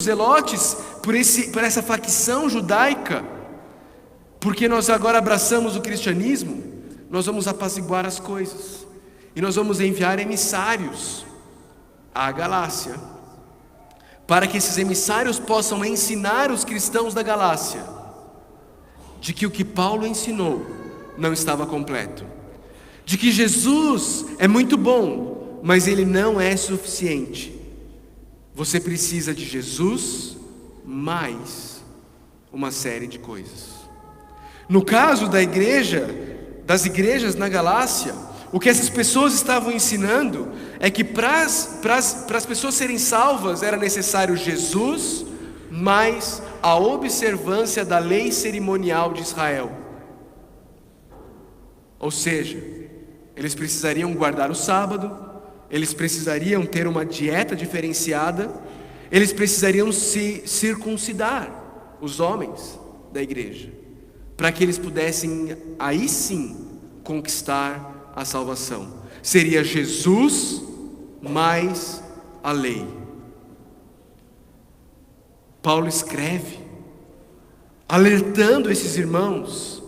zelotes por essa facção judaica, porque nós agora abraçamos o cristianismo, nós vamos apaziguar as coisas, e nós vamos enviar emissários à Galácia, para que esses emissários possam ensinar os cristãos da Galácia de que o que Paulo ensinou não estava completo, de que Jesus é muito bom, mas ele não é suficiente. Você precisa de Jesus mais uma série de coisas. No caso das igrejas na Galácia, o que essas pessoas estavam ensinando é que para as pessoas serem salvas era necessário Jesus mais a observância da lei cerimonial de Israel. Ou seja, eles precisariam guardar o sábado, eles precisariam ter uma dieta diferenciada, eles precisariam se circuncidar, os homens da igreja, para que eles pudessem aí sim conquistar a salvação. Seria Jesus mais a lei. Paulo escreve alertando esses irmãos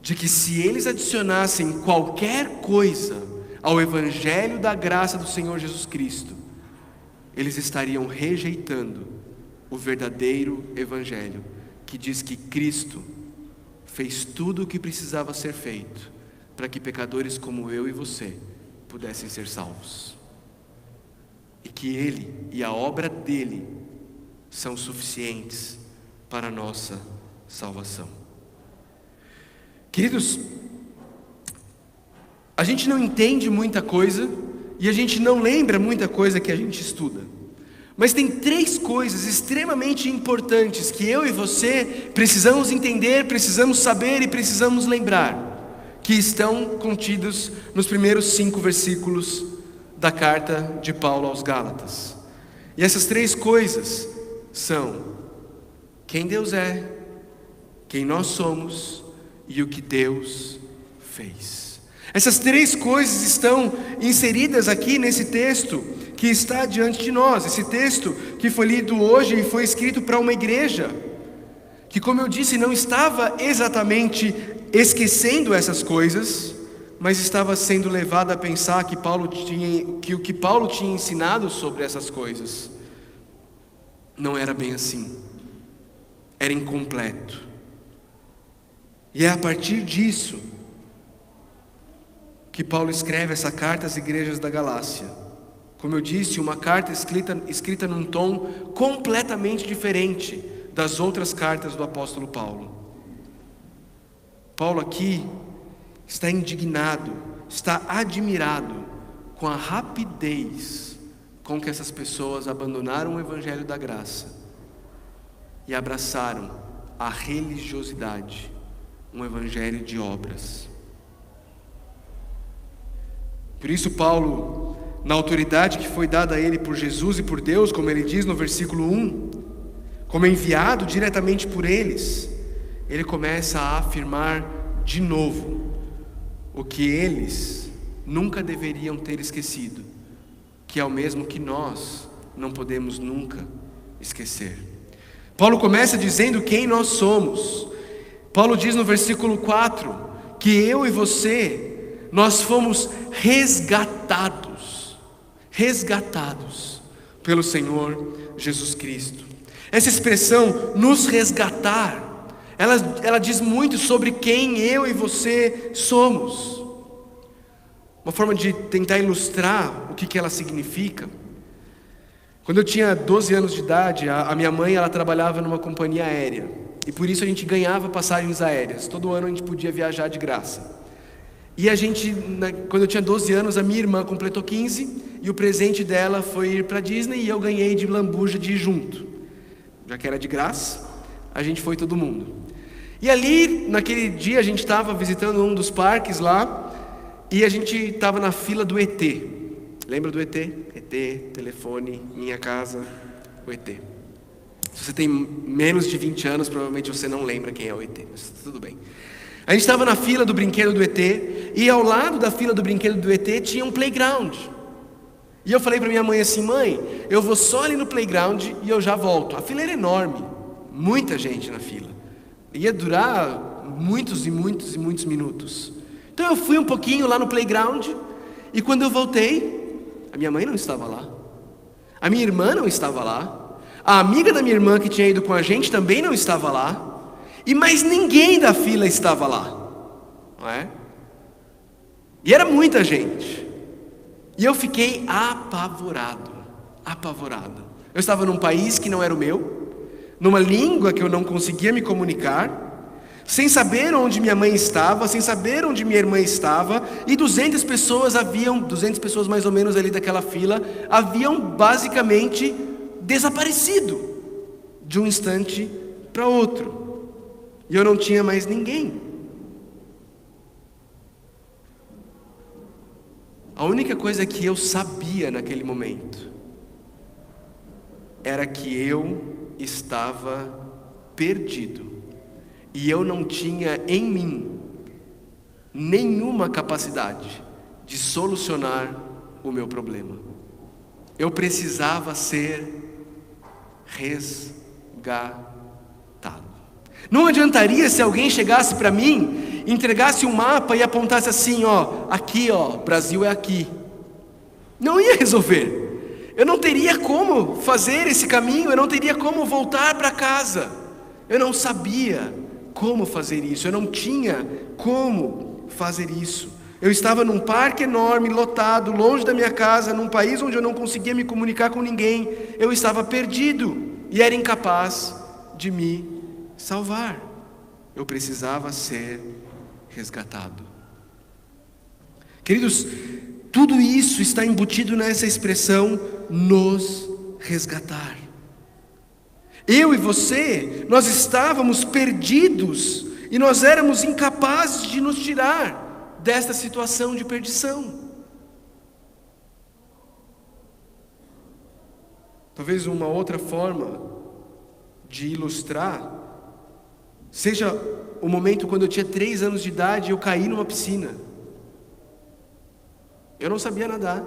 de que se eles adicionassem qualquer coisa ao evangelho da graça do Senhor Jesus Cristo, eles estariam rejeitando o verdadeiro evangelho, que diz que Cristo fez tudo o que precisava ser feito para que pecadores como eu e você pudessem ser salvos, e que Ele e a obra dele são suficientes para a nossa salvação. Queridos, a gente não entende muita coisa e a gente não lembra muita coisa que a gente estuda, mas tem 3 coisas extremamente importantes que eu e você precisamos entender, precisamos saber e precisamos lembrar, que estão contidos nos primeiros 5 versículos da carta de Paulo aos Gálatas. E essas 3 coisas são quem Deus é, quem nós somos e o que Deus fez. Essas 3 coisas estão inseridas aqui nesse texto que está diante de nós. Esse texto que foi lido hoje e foi escrito para uma igreja que, como eu disse, não estava exatamente esquecendo essas coisas, mas estava sendo levada a pensar que o que Paulo tinha ensinado sobre essas coisas não era bem assim, era incompleto. E é a partir disso que Paulo escreve essa carta às igrejas da Galácia. Como eu disse, uma carta escrita num tom completamente diferente das outras cartas do apóstolo Paulo. Paulo aqui está indignado, está admirado com a rapidez com que essas pessoas abandonaram o evangelho da graça e abraçaram a religiosidade, um evangelho de obras. Por isso Paulo, na autoridade que foi dada a ele por Jesus e por Deus, como ele diz no versículo 1, como enviado diretamente por eles, ele começa a afirmar de novo o que eles nunca deveriam ter esquecido, que é o mesmo que nós não podemos nunca esquecer. Paulo começa dizendo quem nós somos. Paulo diz no versículo 4 que eu e você, nós fomos resgatados pelo Senhor Jesus Cristo. Essa expressão, nos resgatar, ela diz muito sobre quem eu e você somos. Uma forma de tentar ilustrar o que ela significa. Quando eu tinha 12 anos de idade, a minha mãe, ela trabalhava numa companhia aérea, e por isso a gente ganhava passagens aéreas. Todo ano a gente podia viajar de graça. E quando eu tinha 12 anos, a minha irmã completou 15, e o presente dela foi ir para a Disney, e eu ganhei de lambuja de ir junto. Já que era de graça, a gente foi todo mundo. E ali, naquele dia, a gente estava visitando um dos parques lá, e a gente estava na fila do ET. Lembra do ET? ET, telefone, minha casa, o ET. Se você tem menos de 20 anos, provavelmente você não lembra quem é o ET, mas tudo bem. A gente estava na fila do brinquedo do ET, e ao lado da fila do brinquedo do ET tinha um playground. E eu falei para minha mãe assim: mãe, eu vou só ali no playground e eu já volto. A fila era enorme, muita gente na fila. Ia durar muitos e muitos e muitos minutos. Então eu fui um pouquinho lá no playground, e quando eu voltei, a minha mãe não estava lá, a minha irmã não estava lá, a amiga da minha irmã que tinha ido com a gente também não estava lá, e mais ninguém da fila estava lá, não é? E era muita gente, e eu fiquei apavorado. Eu estava num país que não era o meu, numa língua que eu não conseguia me comunicar, sem saber onde minha mãe estava, sem saber onde minha irmã estava, e 200 pessoas mais ou menos ali daquela fila, haviam basicamente desaparecido de um instante para outro, e eu não tinha mais ninguém. A única coisa que eu sabia naquele momento era que eu estava perdido. E eu não tinha em mim nenhuma capacidade de solucionar o meu problema. Eu precisava ser resgatado. Não adiantaria se alguém chegasse para mim, entregasse um mapa e apontasse assim: ó, aqui ó, Brasil é aqui. Não ia resolver. Eu não teria como fazer esse caminho, eu não teria como voltar para casa. Eu não sabia como fazer isso, eu não tinha como fazer isso. Eu estava num parque enorme, lotado, longe da minha casa, num país onde eu não conseguia me comunicar com ninguém. Eu estava perdido e era incapaz de me salvar. Eu precisava ser resgatado. Queridos, tudo isso está embutido nessa expressão, nos resgatar. Eu e você, nós estávamos perdidos e nós éramos incapazes de nos tirar desta situação de perdição. Talvez uma outra forma de ilustrar seja o momento quando eu tinha 3 anos de idade e eu caí numa piscina. Eu não sabia nadar,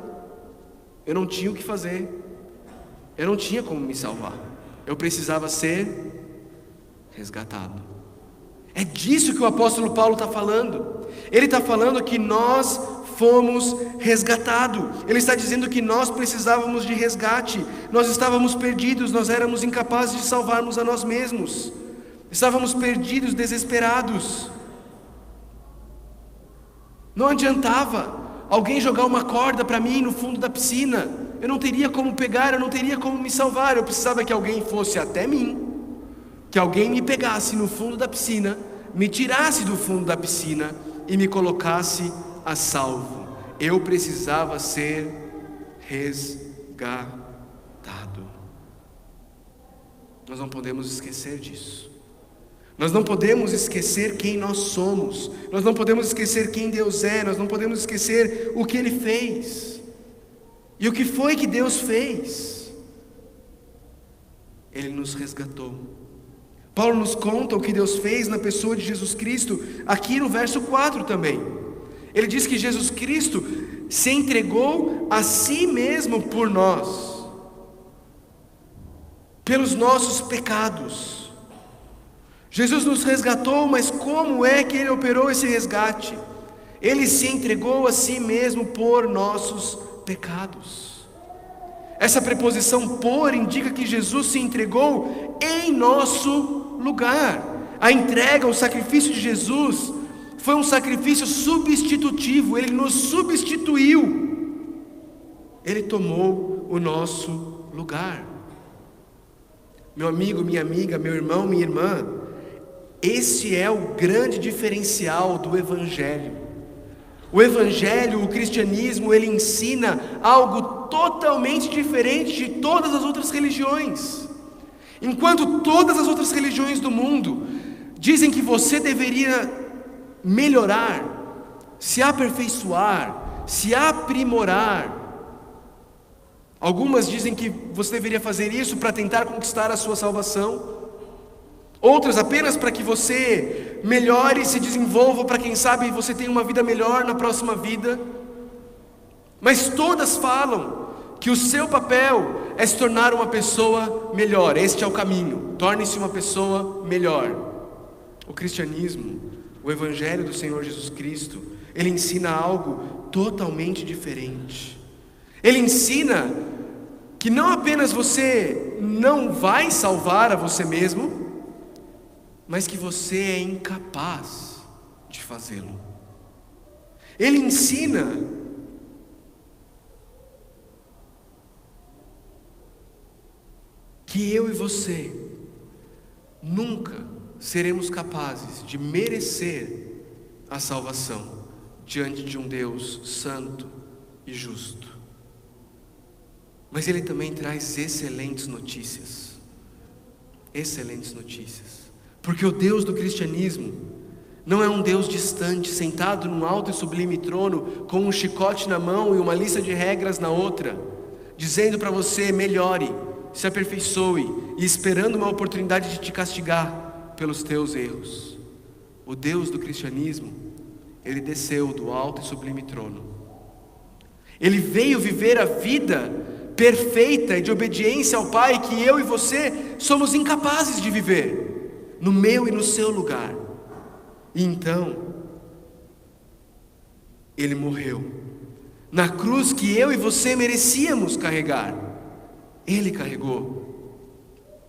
eu não tinha o que fazer, eu não tinha como me salvar. Eu precisava ser resgatado. É disso que o apóstolo Paulo está falando. Ele está falando que nós fomos resgatados. Ele está dizendo que nós precisávamos de resgate. Nós estávamos perdidos, nós éramos incapazes de salvarmos a nós mesmos. Estávamos perdidos, desesperados. Não adiantava alguém jogar uma corda para mim no fundo da piscina. Eu não teria como pegar, eu não teria como me salvar. Eu precisava que alguém fosse até mim, que alguém me pegasse no fundo da piscina, me tirasse do fundo da piscina e me colocasse a salvo. Eu precisava ser resgatado. Nós não podemos esquecer disso. Nós não podemos esquecer quem nós somos. Nós não podemos esquecer quem Deus é. Nós não podemos esquecer o que Ele fez. E o que foi que Deus fez? Ele nos resgatou. Paulo nos conta o que Deus fez na pessoa de Jesus Cristo, aqui no verso 4 também. Ele diz que Jesus Cristo se entregou a si mesmo por nós, pelos nossos pecados. Jesus nos resgatou, mas como é que Ele operou esse resgate? Ele se entregou a si mesmo por nossos pecados. Essa preposição por indica que Jesus se entregou em nosso lugar. A entrega, o sacrifício de Jesus foi um sacrifício substitutivo. Ele nos substituiu. Ele tomou o nosso lugar. Meu amigo, minha amiga, meu irmão, minha irmã, esse é o grande diferencial do Evangelho. O Evangelho, o cristianismo, ele ensina algo totalmente diferente de todas as outras religiões. Enquanto todas as outras religiões do mundo dizem que você deveria melhorar, se aperfeiçoar, se aprimorar. Algumas dizem que você deveria fazer isso para tentar conquistar a sua salvação. Outras apenas para que você melhore e se desenvolva, para quem sabe você tenha uma vida melhor na próxima vida. Mas todas falam que o seu papel é se tornar uma pessoa melhor. Este é o caminho, torne-se uma pessoa melhor. O cristianismo, o evangelho do Senhor Jesus Cristo, ele ensina algo totalmente diferente. Ele ensina que não apenas você não vai salvar a você mesmo, mas que você é incapaz de fazê-lo. Ele ensina que eu e você nunca seremos capazes de merecer a salvação diante de um Deus santo e justo. Mas ele também traz excelentes notícias. Excelentes notícias. Porque o Deus do cristianismo não é um Deus distante, sentado num alto e sublime trono, com um chicote na mão e uma lista de regras na outra, dizendo para você: melhore, se aperfeiçoe, e esperando uma oportunidade de te castigar pelos teus erros. O Deus do cristianismo, ele desceu do alto e sublime trono. Ele veio viver a vida perfeita e de obediência ao Pai que eu e você somos incapazes de viver, no meu e no seu lugar. E então ele morreu na cruz que eu e você merecíamos carregar. Ele carregou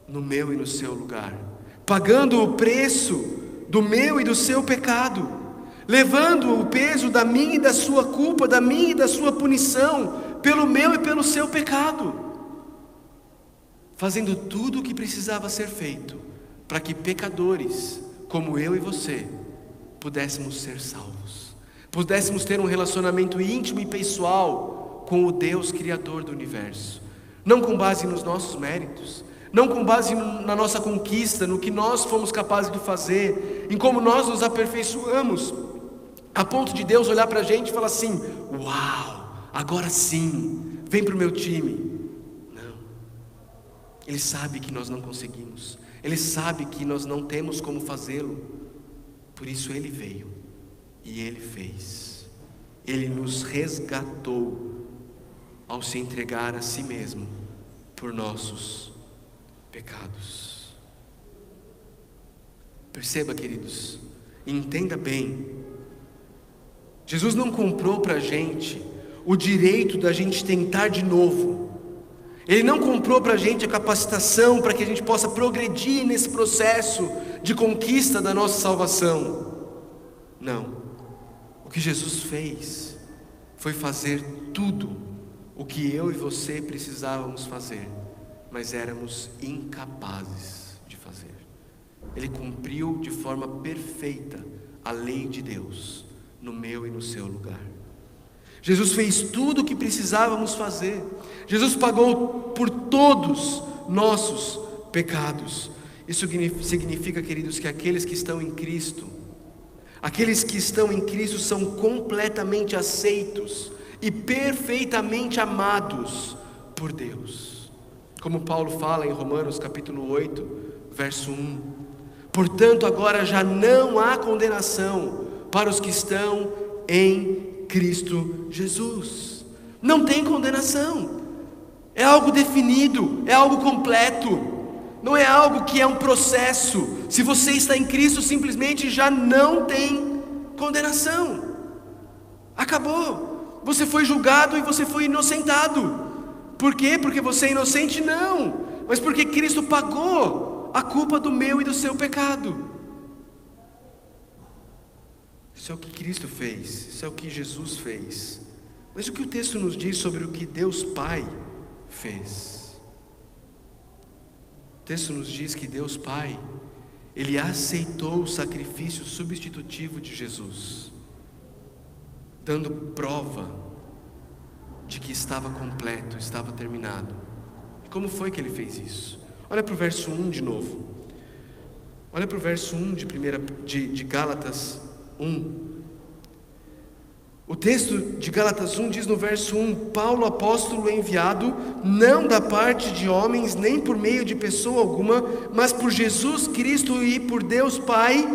no meu e no seu lugar, pagando o preço do meu e do seu pecado, levando o peso da minha e da sua culpa, da minha e da sua punição, pelo meu e pelo seu pecado, fazendo tudo o que precisava ser feito para que pecadores como eu e você pudéssemos ser salvos, pudéssemos ter um relacionamento íntimo e pessoal com o Deus Criador do universo, não com base nos nossos méritos, não com base na nossa conquista, no que nós fomos capazes de fazer, em como nós nos aperfeiçoamos, a ponto de Deus olhar para a gente e falar assim: uau, agora sim, vem para o meu time. Não, Ele sabe que nós não conseguimos, Ele sabe que nós não temos como fazê-lo, por isso Ele veio e Ele fez. Ele nos resgatou ao se entregar a si mesmo por nossos pecados. Perceba, queridos, e entenda bem, Jesus não comprou para a gente o direito da gente tentar de novo. Ele não comprou para a gente a capacitação para que a gente possa progredir nesse processo de conquista da nossa salvação. Não. O que Jesus fez foi fazer tudo o que eu e você precisávamos fazer, mas éramos incapazes de fazer. Ele cumpriu de forma perfeita a lei de Deus no meu e no seu lugar. Jesus fez tudo o que precisávamos fazer. Jesus pagou por todos nossos pecados. Isso significa, queridos, que aqueles que estão em Cristo, são completamente aceitos e perfeitamente amados por Deus. Como Paulo fala em Romanos capítulo 8, verso 1. Portanto, agora já não há condenação para os que estão em Cristo Jesus. Não tem condenação. É algo definido, é algo completo. Não é algo que é um processo. Se você está em Cristo, simplesmente já não tem condenação. Acabou. Você foi julgado e você foi inocentado. Por quê? Porque você é inocente? Não. Mas porque Cristo pagou a culpa do meu e do seu pecado. Isso é o que Cristo fez, isso é o que Jesus fez. Mas o que o texto nos diz sobre o que Deus Pai fez? O texto nos diz que Deus Pai, Ele aceitou o sacrifício substitutivo de Jesus, dando prova de que estava completo, estava terminado. E como foi que Ele fez isso? Olha para o verso 1 de novo. Olha para o verso 1 de Gálatas 1. O texto de Gálatas 1 diz no verso 1: Paulo, apóstolo enviado, não da parte de homens, nem por meio de pessoa alguma, mas por Jesus Cristo e por Deus Pai,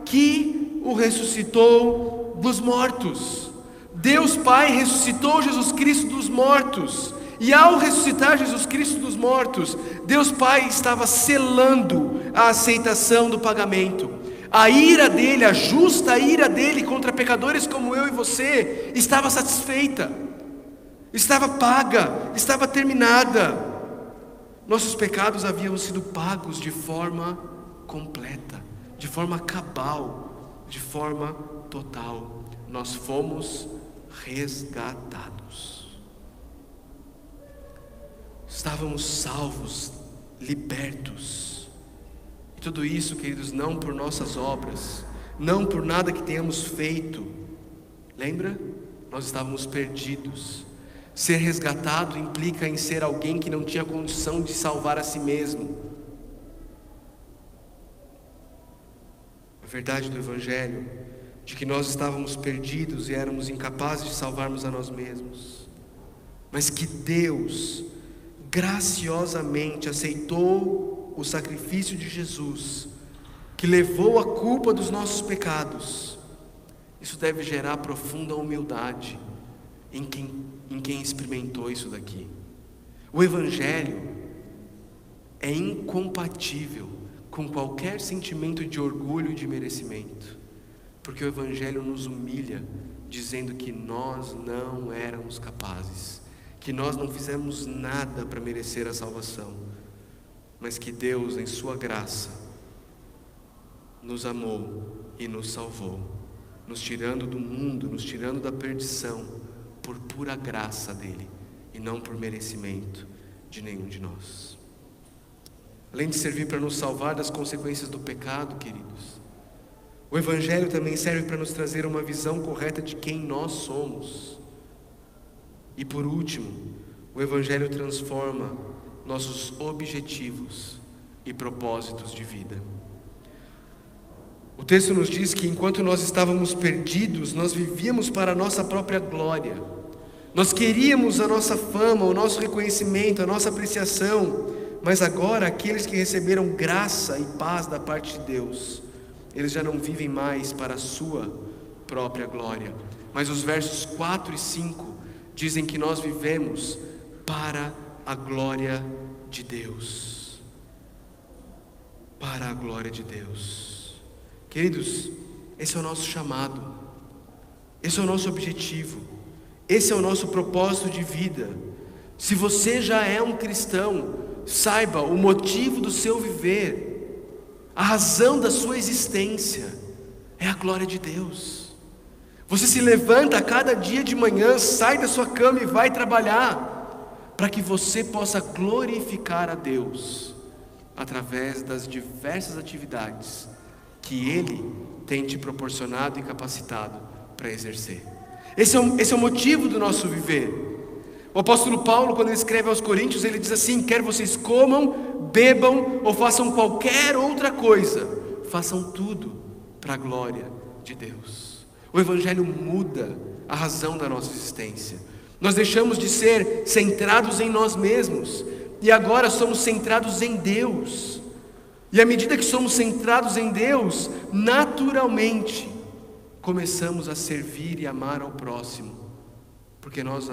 que o ressuscitou dos mortos. Deus Pai ressuscitou Jesus Cristo dos mortos. E ao ressuscitar Jesus Cristo dos mortos, Deus Pai estava selando a aceitação do pagamento. A ira dele, a justa ira dele contra pecadores como eu e você, estava satisfeita, estava paga, estava terminada. Nossos pecados haviam sido pagos de forma completa, de forma cabal, de forma total. Nós fomos resgatados. Estávamos salvos, libertos. E tudo isso, queridos, não por nossas obras, não por nada que tenhamos feito. Lembra? Nós estávamos perdidos. Ser resgatado implica em ser alguém que não tinha condição de salvar a si mesmo. A verdade do Evangelho, de que nós estávamos perdidos e éramos incapazes de salvarmos a nós mesmos, mas que Deus graciosamente aceitou o sacrifício de Jesus, que levou a culpa dos nossos pecados. Isso deve gerar profunda humildade em quem experimentou isso daqui. O Evangelho é incompatível com qualquer sentimento de orgulho e de merecimento, porque o Evangelho nos humilha, dizendo que nós não éramos capazes, que nós não fizemos nada para merecer a salvação, mas que Deus, em sua graça, nos amou e nos salvou, nos tirando do mundo, nos tirando da perdição, por pura graça dele, e não por merecimento de nenhum de nós. Além de servir para nos salvar das consequências do pecado, queridos, o Evangelho também serve para nos trazer uma visão correta de quem nós somos. E por último, o Evangelho transforma nossos objetivos e propósitos de vida. O texto nos diz que enquanto nós estávamos perdidos, nós vivíamos para a nossa própria glória. Nós queríamos a nossa fama, o nosso reconhecimento, a nossa apreciação, mas agora aqueles que receberam graça e paz da parte de Deus, eles já não vivem mais para a sua própria glória. Mas os versos 4 e 5 dizem que nós vivemos para a glória de Deus. Para a glória de Deus. Queridos, esse é o nosso chamado, esse é o nosso objetivo, esse é o nosso propósito de vida. Se você já é um cristão, saiba o motivo do seu viver, a razão da sua existência é a glória de Deus. Você se levanta a cada dia de manhã, sai da sua cama e vai trabalhar, para que você possa glorificar a Deus, através das diversas atividades que Ele tem te proporcionado e capacitado para exercer. Esse é o motivo do nosso viver. O apóstolo Paulo, quando ele escreve aos Coríntios, ele diz assim: quer vocês comam, bebam ou façam qualquer outra coisa, façam tudo para a glória de Deus. O Evangelho muda a razão da nossa existência. Nós deixamos de ser centrados em nós mesmos e agora somos centrados em Deus. E à medida que somos centrados em Deus, naturalmente começamos a servir e amar ao próximo, porque nós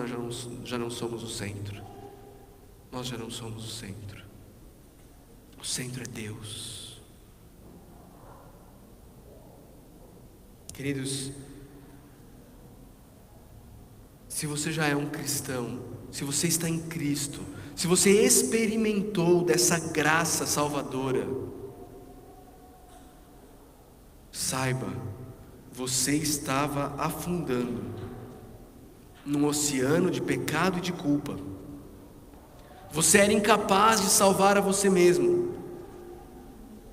já não somos o centro. Nós já não somos o centro. O centro é Deus. Queridos, se você já é um cristão, se você está em Cristo, se você experimentou dessa graça salvadora, saiba, você estava afundando num oceano de pecado e de culpa. Você era incapaz de salvar a você mesmo,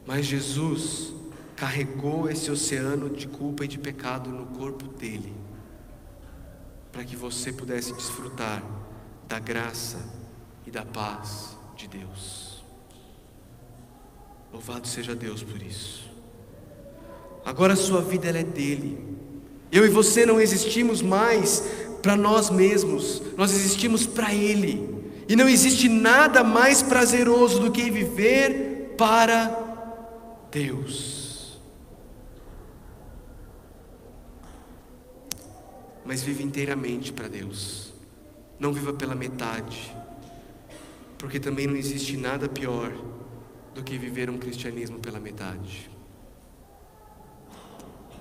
mas Jesus carregou esse oceano de culpa e de pecado no corpo dele, para que você pudesse desfrutar da graça e da paz de Deus. Louvado seja Deus por isso. Agora a sua vida ela é dele. Eu e você não existimos mais para nós mesmos, nós existimos para Ele. E não existe nada mais prazeroso do que viver para Deus. Mas viva inteiramente para Deus. Não viva pela metade. porque também não existe nada pior do que viver um cristianismo pela metade.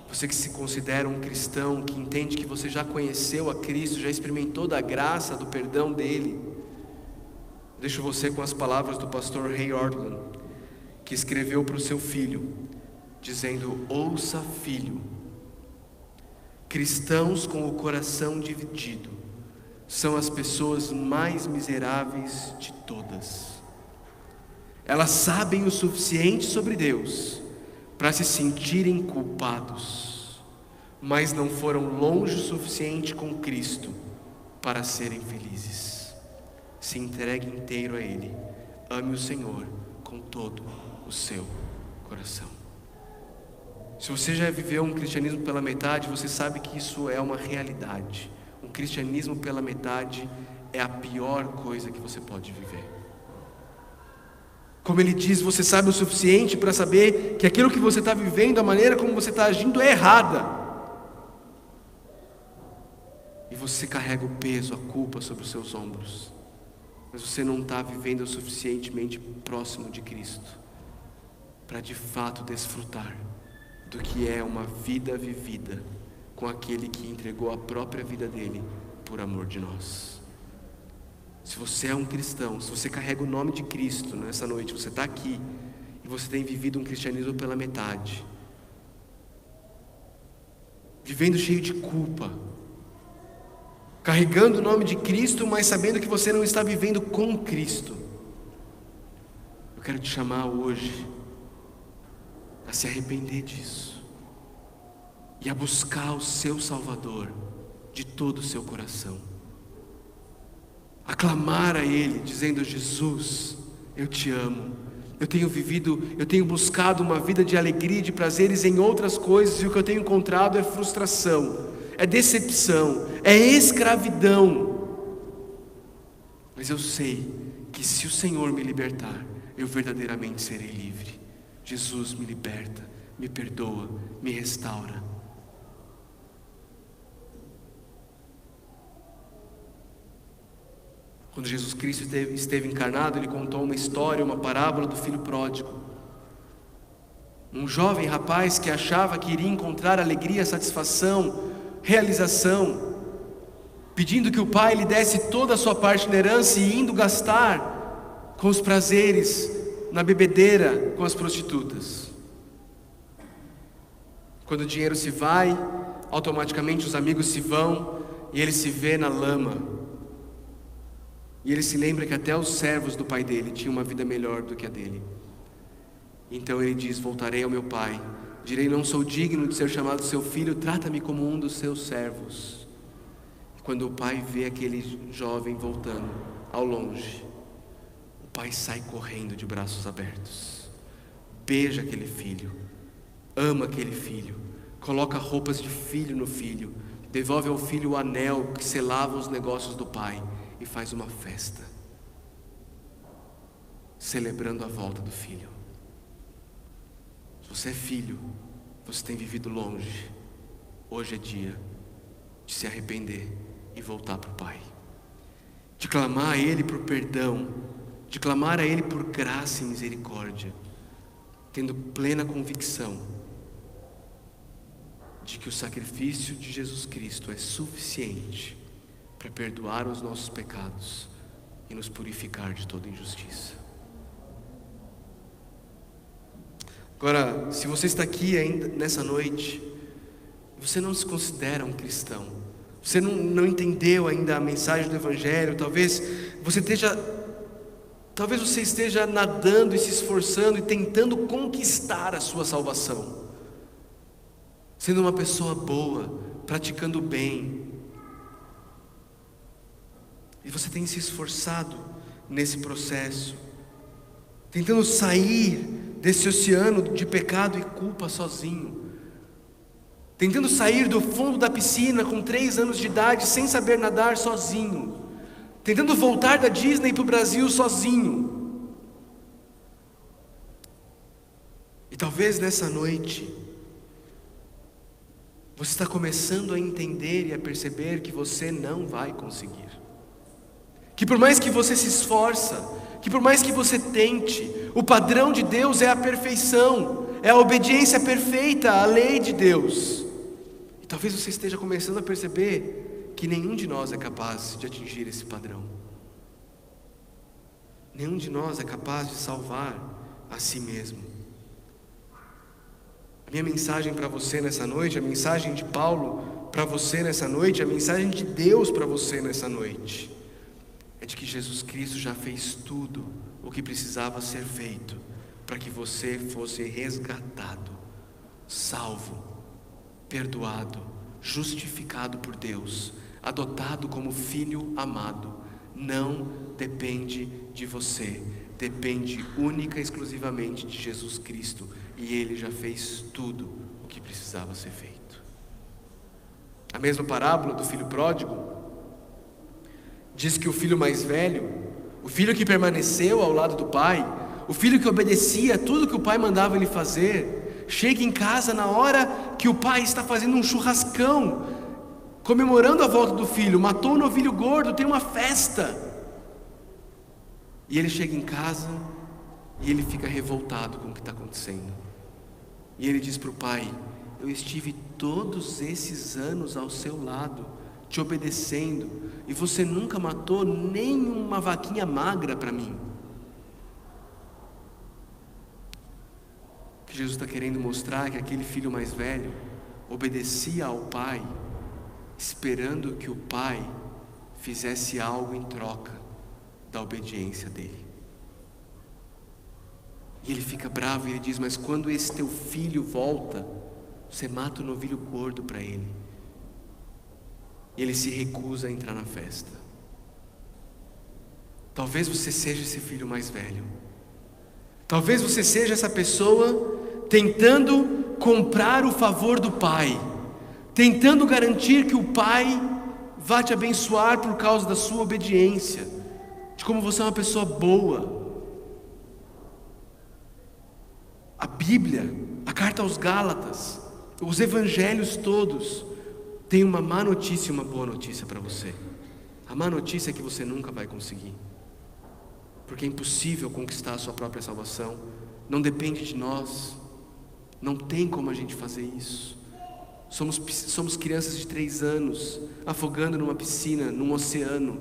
Você que se considera um cristão, que entende que você já conheceu a Cristo, já experimentou da graça, do perdão dele, deixo você com as palavras do pastor Ray Ortlund, que escreveu para o seu filho, dizendo: ouça, filho, cristãos com o coração dividido são as pessoas mais miseráveis de todas. Elas sabem o suficiente sobre Deus para se sentirem culpados, mas não foram longe o suficiente com Cristo para serem felizes. Se entregue inteiro a Ele, ame o Senhor com todo o seu coração. Se você já viveu um cristianismo pela metade, você sabe que isso é uma realidade. Um cristianismo pela metade é a pior coisa que você pode viver. Como ele diz, você sabe o suficiente para saber que aquilo que você está vivendo, a maneira como você está agindo é errada. E você carrega o peso, a culpa sobre os seus ombros. Mas você não está vivendo o suficientemente próximo de Cristo para de fato desfrutar do que é uma vida vivida com aquele que entregou a própria vida dele por amor de nós. Se você é um cristão, se você carrega o nome de Cristo nessa noite, você está aqui e você tem vivido um cristianismo pela metade, vivendo cheio de culpa, carregando o nome de Cristo, mas sabendo que você não está vivendo com Cristo, eu quero te chamar hoje a se arrepender disso e a buscar o seu Salvador de todo o seu coração, a clamar a Ele, dizendo: Jesus, eu te amo, eu tenho buscado uma vida de alegria e de prazeres em outras coisas, e o que eu tenho encontrado é frustração, é decepção, é escravidão, mas eu sei que se o Senhor me libertar, eu verdadeiramente serei livre. Jesus, me liberta, me perdoa, me restaura. Quando Jesus Cristo esteve encarnado, Ele contou uma história, uma parábola do filho pródigo. Um jovem rapaz que achava que iria encontrar alegria, satisfação, realização, pedindo que o pai lhe desse toda a sua parte na herança e indo gastar com os prazeres, na bebedeira, com as prostitutas. Quando o dinheiro se vai, automaticamente os amigos se vão e ele se vê na lama. E ele se lembra que até os servos do pai dele tinham uma vida melhor do que a dele. Então ele diz: voltarei ao meu pai, direi: não sou digno de ser chamado seu filho, trata-me como um dos seus servos. E quando o pai vê aquele jovem voltando ao longe, o pai sai correndo de braços abertos, beija aquele filho, ama aquele filho, coloca roupas de filho no filho, devolve ao filho o anel que selava os negócios do pai e faz uma festa, celebrando a volta do filho. Se você é filho, você tem vivido longe, hoje é dia de se arrepender e voltar para o Pai, de clamar a Ele por perdão, de clamar a Ele por graça e misericórdia, tendo plena convicção de que o sacrifício de Jesus Cristo é suficiente para perdoar os nossos pecados e nos purificar de toda injustiça. Agora, se você está aqui ainda nessa noite, você não se considera um cristão, você não entendeu ainda a mensagem do Evangelho, talvez você esteja nadando e se esforçando e tentando conquistar a sua salvação, sendo uma pessoa boa, praticando o bem, e você tem se esforçado nesse processo, tentando sair desse oceano de pecado e culpa sozinho, tentando sair do fundo da piscina com 3 anos de idade sem saber nadar sozinho, tentando voltar da Disney para o Brasil sozinho. E talvez nessa noite você está começando a entender e a perceber que você não vai conseguir, que por mais que você se esforça, que por mais que você tente, o padrão de Deus é a perfeição, é a obediência perfeita à lei de Deus. E talvez você esteja começando a perceber que nenhum de nós é capaz de atingir esse padrão. Nenhum de nós é capaz de salvar a si mesmo. A minha mensagem para você nessa noite, a mensagem de Paulo para você nessa noite, a mensagem de Deus para você nessa noite, é de que Jesus Cristo já fez tudo o que precisava ser feito para que você fosse resgatado, salvo, perdoado, justificado por Deus, adotado como filho amado. Não depende de você, depende única e exclusivamente de Jesus Cristo, e Ele já fez tudo o que precisava ser feito. A mesma parábola do filho pródigo diz que o filho mais velho, o filho que permaneceu ao lado do pai, o filho que obedecia a tudo que o pai mandava ele fazer, chega em casa na hora que o pai está fazendo um churrascão, comemorando a volta do filho, matou um novilho gordo, tem uma festa. E ele chega em casa e ele fica revoltado com o que está acontecendo. E ele diz para o pai: eu estive todos esses anos ao seu lado, te obedecendo, e você nunca matou nem uma vaquinha magra para mim. O que Jesus está querendo mostrar é que aquele filho mais velho obedecia ao pai, esperando que o pai fizesse algo em troca da obediência dele. E ele fica bravo e ele diz: mas quando esse teu filho volta, você mata o novilho gordo para ele. E ele se recusa a entrar na festa. Talvez você seja esse filho mais velho. Talvez você seja essa pessoa tentando comprar o favor do pai, tentando garantir que o pai vá te abençoar por causa da sua obediência, de como você é uma pessoa boa. A Bíblia, a carta aos Gálatas, os evangelhos todos têm uma má notícia e uma boa notícia para você. A má notícia é que você nunca vai conseguir, porque é impossível conquistar a sua própria salvação. Não depende de nós, não tem como a gente fazer isso. Somos crianças de 3 anos afogando numa piscina, num oceano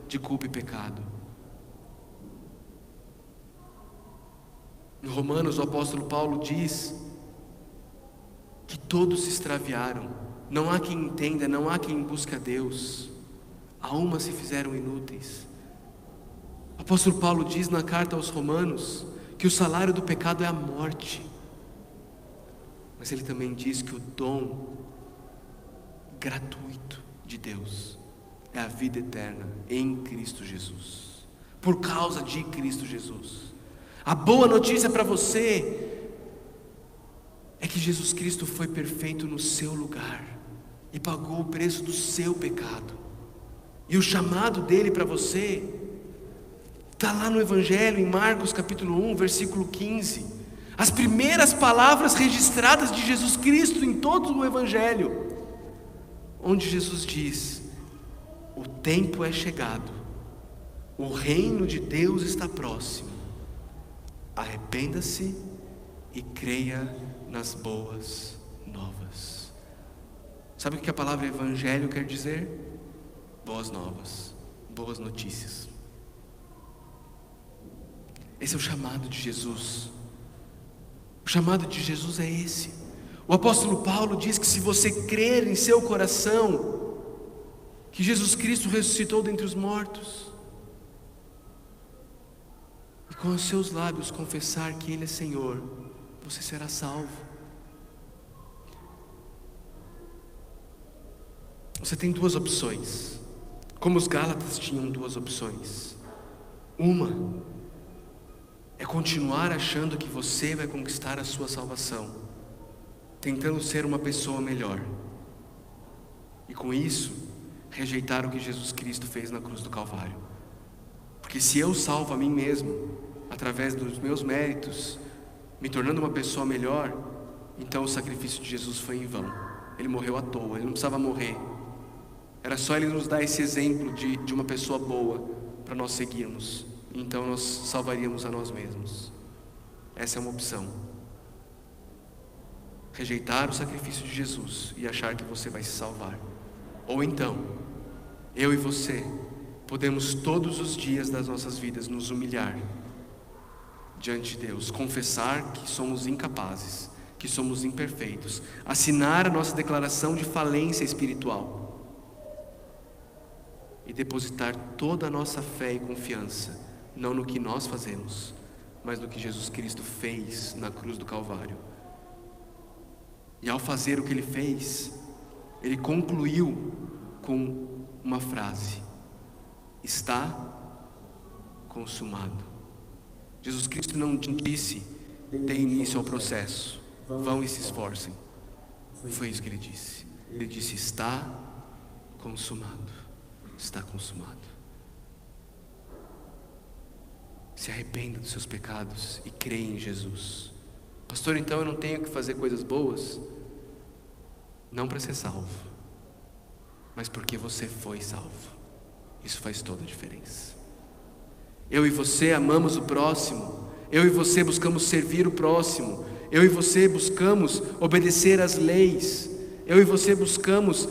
de culpa e pecado. Em Romanos, o apóstolo Paulo diz que todos se extraviaram, não há quem entenda, não há quem busque a Deus, a uma se fizeram inúteis. O apóstolo Paulo diz na carta aos Romanos que o salário do pecado é a morte, mas ele também diz que o dom gratuito de Deus é a vida eterna em Cristo Jesus, por causa de Cristo Jesus. A boa notícia para você é que Jesus Cristo foi perfeito no seu lugar e pagou o preço do seu pecado. E o chamado dele para você está lá no Evangelho, em Marcos capítulo 1, versículo 15. As primeiras palavras registradas de Jesus Cristo em todo o Evangelho, onde Jesus diz: o tempo é chegado, o reino de Deus está próximo. Arrependa-se e creia nas boas novas. Sabe o que a palavra evangelho quer dizer? Boas novas, boas notícias. Esse é o chamado de Jesus. O chamado de Jesus é esse. O apóstolo Paulo diz que se você crer em seu coração que Jesus Cristo ressuscitou dentre os mortos, e com os seus lábios confessar que Ele é Senhor, você será salvo. Você tem 2 opções, como os Gálatas tinham 2 opções. Uma é continuar achando que você vai conquistar a sua salvação, tentando ser uma pessoa melhor, e com isso rejeitar o que Jesus Cristo fez na cruz do Calvário. Porque se eu salvo a mim mesmo através dos meus méritos, me tornando uma pessoa melhor, então o sacrifício de Jesus foi em vão. Ele morreu à toa, ele não precisava morrer. Era só ele nos dar esse exemplo de uma pessoa boa para nós seguirmos. então nós salvaríamos a nós mesmos. Essa é uma opção. Rejeitar o sacrifício de Jesus e achar que você vai se salvar. Ou então, eu e você podemos todos os dias das nossas vidas nos humilhar diante de Deus, confessar que somos incapazes, que somos imperfeitos, assinar a nossa declaração de falência espiritual e depositar toda a nossa fé e confiança, não no que nós fazemos, mas no que Jesus Cristo fez na cruz do Calvário. E ao fazer o que Ele fez, Ele concluiu com uma frase: está consumado. Jesus Cristo não disse: dê início ao processo, vão e se esforcem. Foi isso que Ele disse. Ele disse: está consumado. Está consumado. Se arrependa dos seus pecados e creia em Jesus. Pastor, então eu não tenho que fazer coisas boas? Não para ser salvo, mas porque você foi salvo. Isso faz toda a diferença. Eu e você amamos o próximo. Eu e você buscamos servir o próximo. Eu e você buscamos obedecer às leis. Eu e você buscamos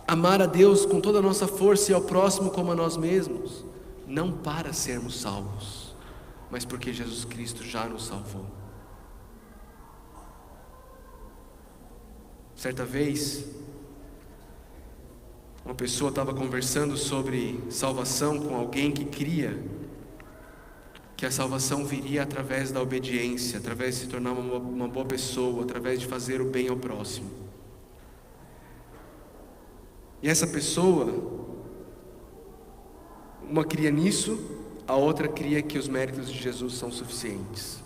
amar a Deus com toda a nossa força e ao próximo como a nós mesmos. Não para sermos salvos, mas porque Jesus Cristo já nos salvou. Certa vez, uma pessoa estava conversando sobre salvação com alguém que cria que a salvação viria através da obediência, através de se tornar uma boa pessoa, através de fazer o bem ao próximo. E essa pessoa, uma cria nisso, a outra cria que os méritos de Jesus são suficientes,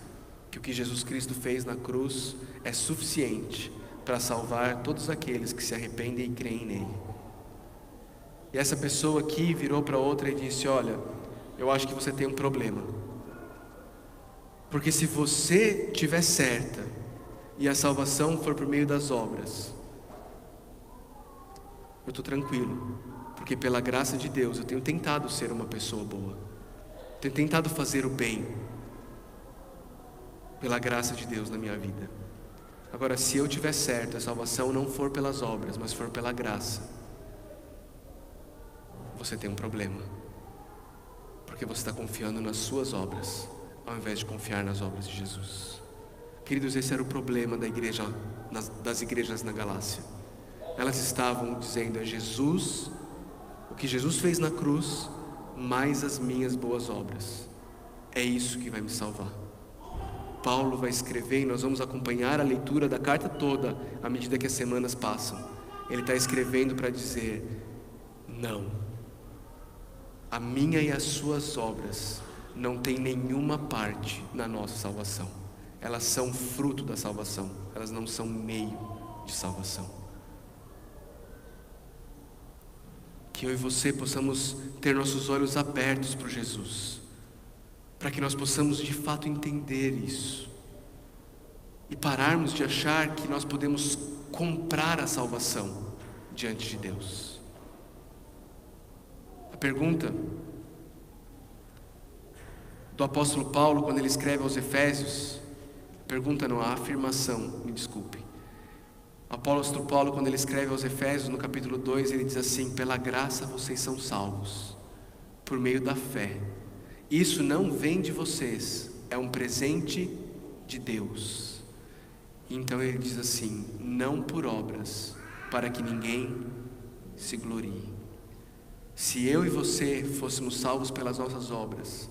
que o que Jesus Cristo fez na cruz é suficiente para salvar todos aqueles que se arrependem e creem nele. E essa pessoa aqui virou para outra e disse: olha, eu acho que você tem um problema, porque se você estiver certa e a salvação for por meio das obras, eu estou tranquilo, porque pela graça de Deus eu tenho tentado ser uma pessoa boa, tenho tentado fazer o bem, pela graça de Deus na minha vida. Agora, se eu estiver certo, a salvação não for pelas obras, mas for pela graça, você tem um problema, porque você está confiando nas suas obras, ao invés de confiar nas obras de Jesus. Queridos, esse era o problema da igreja, das igrejas na Galácia. Elas estavam dizendo: é Jesus, o que Jesus fez na cruz, mais as minhas boas obras, é isso que vai me salvar. Paulo vai escrever, e nós vamos acompanhar a leitura da carta toda à medida que as semanas passam. Ele está escrevendo para dizer: não, a minha e as suas obras não têm nenhuma parte na nossa salvação. Elas são fruto da salvação, elas não são meio de salvação. Que eu e você possamos ter nossos olhos abertos para Jesus, para que nós possamos de fato entender isso e pararmos de achar que nós podemos comprar a salvação diante de Deus. A pergunta do apóstolo Paulo, quando ele escreve aos Efésios, pergunta não, a afirmação, me desculpe. O apóstolo Paulo, quando ele escreve aos Efésios, no capítulo 2, ele diz assim: pela graça vocês são salvos, por meio da fé. Isso não vem de vocês, é um presente de Deus. Então ele diz assim: não por obras, para que ninguém se glorie. Se eu e você fôssemos salvos pelas nossas obras,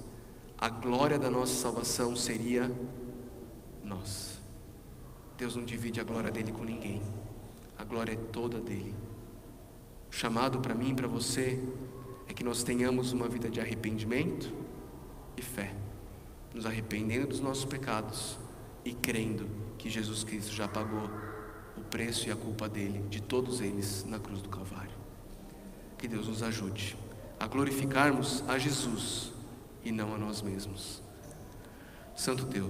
a glória da nossa salvação seria nós. Deus não divide a glória dele com ninguém, a glória é toda dele. O chamado para mim e para você é que nós tenhamos uma vida de arrependimento e fé, nos arrependendo dos nossos pecados e crendo que Jesus Cristo já pagou o preço e a culpa dele, de todos eles, na cruz do Calvário. Que Deus nos ajude a glorificarmos a Jesus e não a nós mesmos. Santo Deus,